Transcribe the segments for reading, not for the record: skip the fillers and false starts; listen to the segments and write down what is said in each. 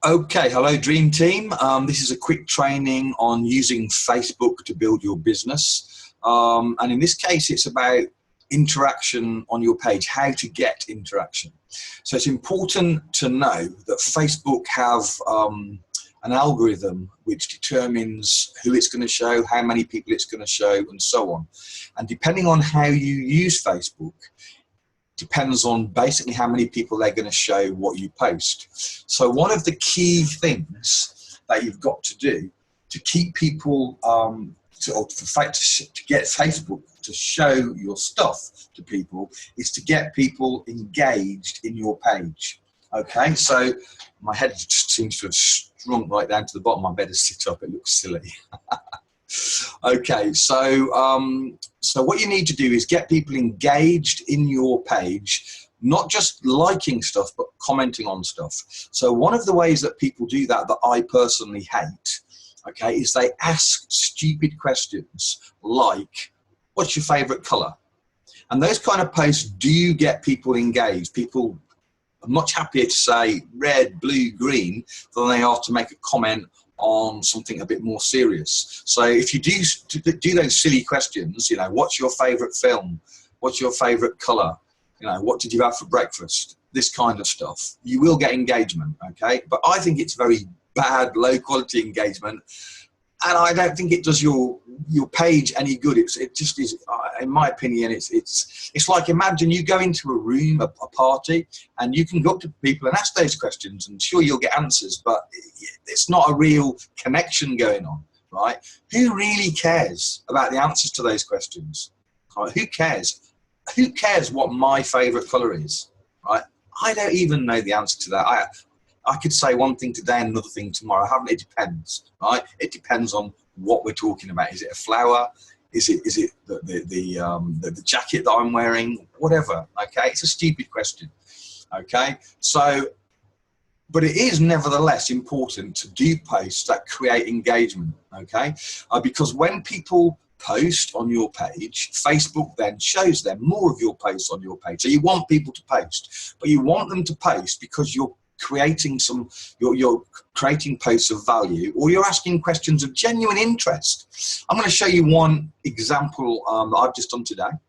Okay, hello Dream Team. This is a quick training on using Facebook to build your business. And in this case, it's about interaction on your page, how to get interaction. So it's important to know that Facebook have an algorithm which determines who it's going to show, how many people it's going to show, and so on. And depending on how you use Facebook, depends on basically how many people they're going to show what you post. So one of the key things that you've got to do to keep people, to get Facebook to show your stuff to people is to get people engaged in your page. Okay, so my head just seems to have shrunk right down to the bottom. I better sit up, it looks silly. Okay, so what you need to do is get people engaged in your page, not just liking stuff, but commenting on stuff. So one of the ways that people do that I personally hate, okay, is they ask stupid questions like, what's your favorite color? And those kind of posts do get people engaged. People are much happier to say red, blue, green than they are to make a comment on something a bit more serious. So if you do those silly questions, you know, what's your favorite film? What's your favorite color? You know, what did you have for breakfast? This kind of stuff. You will get engagement, okay? But I think it's very bad, low quality engagement. And I don't think it does your page any good. It just is, in my opinion, it's like, imagine you go into a room, a party, and you can go up to people and ask those questions, and sure, you'll get answers, but it's not a real connection going on, right? Who really cares about the answers to those questions? Right? Who cares? Who cares what my favorite color is, right? I don't even know the answer to that. I could say one thing today and another thing tomorrow. It depends, right? It depends on what we're talking about. Is it a flower? Is it the jacket that I'm wearing? Whatever. Okay, it's a stupid question. Okay, so, but it is nevertheless important to do posts that create engagement. Okay, because when people post on your page, Facebook then shows them more of your posts on your page. So you want people to post, but you want them to post because you're creating you're creating posts of value, or you're asking questions of genuine interest. I'm going to show you one example that I've just done today. I'm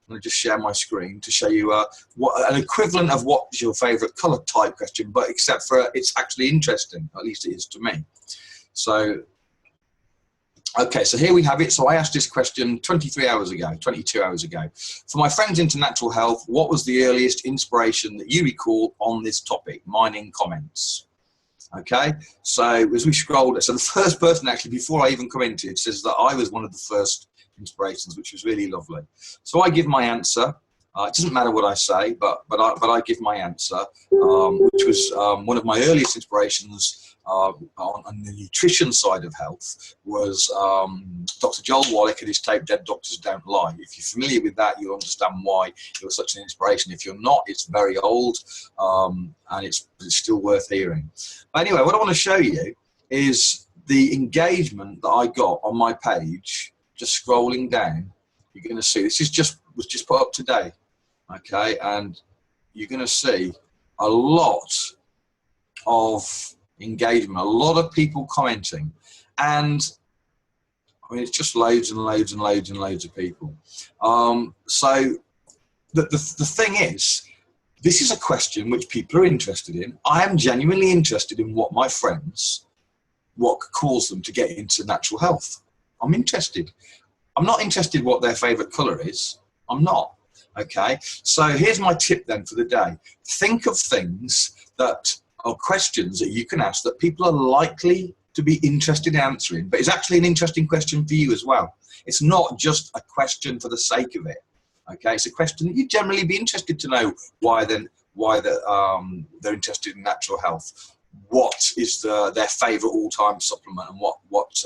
going to just share my screen to show you what an equivalent of what's your favorite color type question, but except for it's actually interesting, at least it is to me. So okay, so here we have it. So I asked this question 22 hours ago. For my friends into natural health, what was the earliest inspiration that you recall on this topic? Mine in comments. Okay, so as we scrolled, so the first person actually, before I even commented, says that I was one of the first inspirations, which was really lovely. So I give my answer. It doesn't matter what I say, but I give my answer, which was one of my earliest inspirations on the nutrition side of health was Dr. Joel Wallach and his tape Dead Doctors Don't Lie. If you're familiar with that, you'll understand why it was such an inspiration. If you're not, it's very old and it's still worth hearing. But anyway, what I want to show you is the engagement that I got on my page. Just scrolling down, you're going to see this was just put up today. Okay, and you're going to see a lot of engagement, a lot of people commenting, and I mean it's just loads and loads and loads and loads of people. So the thing is, this is a question which people are interested in. I am genuinely interested in what my friends, what calls them to get into natural health. I'm interested. I'm not interested what their favorite color is. I'm not. Okay, so here's my tip then for the day. Think of things that are questions that you can ask that people are likely to be interested in answering, but it's actually an interesting question for you as well. It's not just a question for the sake of it. Okay, it's a question that you'd generally be interested to know why they're interested in natural health. What is their favorite all-time supplement, and what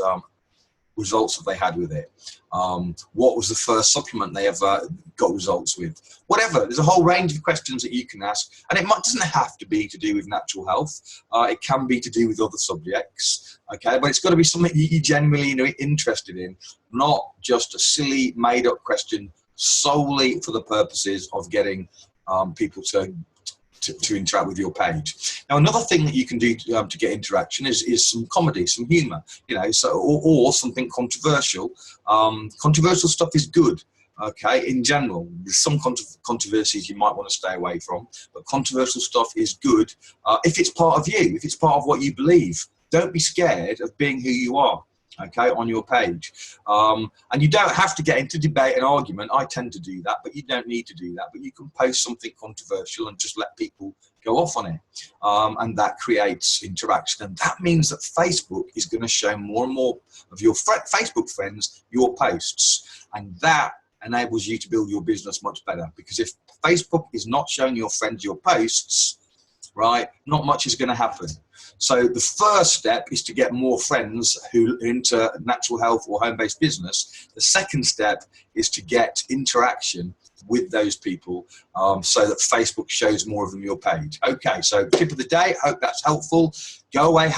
results have they had with it? What was the first supplement they ever got results with? Whatever. There's a whole range of questions that you can ask, and it doesn't have to be to do with natural health. It can be to do with other subjects. Okay, but it's got to be something you're genuinely interested in, not just a silly made-up question solely for the purposes of getting people to to interact with your page. Now, another thing that you can do to get interaction is some comedy, some humor, you know, so or something controversial. Controversial stuff is good. Okay, in general, there's some controversies you might want to stay away from, but controversial stuff is good if it's part of you, if it's part of what you believe. Don't be scared of being who you are, okay, on your page. And you don't have to get into debate and argument. I tend to do that, but you don't need to do that. But you can post something controversial and just let people go off on it. And that creates interaction. And that means that Facebook is going to show more and more of your Facebook friends your posts. And that enables you to build your business much better, because if Facebook is not showing your friends your posts, right, not much is going to happen. So the first step is to get more friends who are into natural health or home-based business. The second step is to get interaction with those people so that Facebook shows more of them your page. Okay, so tip of the day, hope that's helpful. Go away,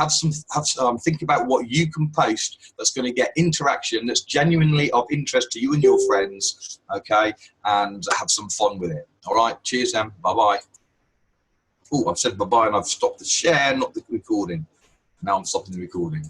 think about what you can post that's going to get interaction, that's genuinely of interest to you and your friends, okay, and have some fun with it. All right, cheers then, bye-bye. Oh, I've said bye-bye and I've stopped the share, not the recording. Now I'm stopping the recording.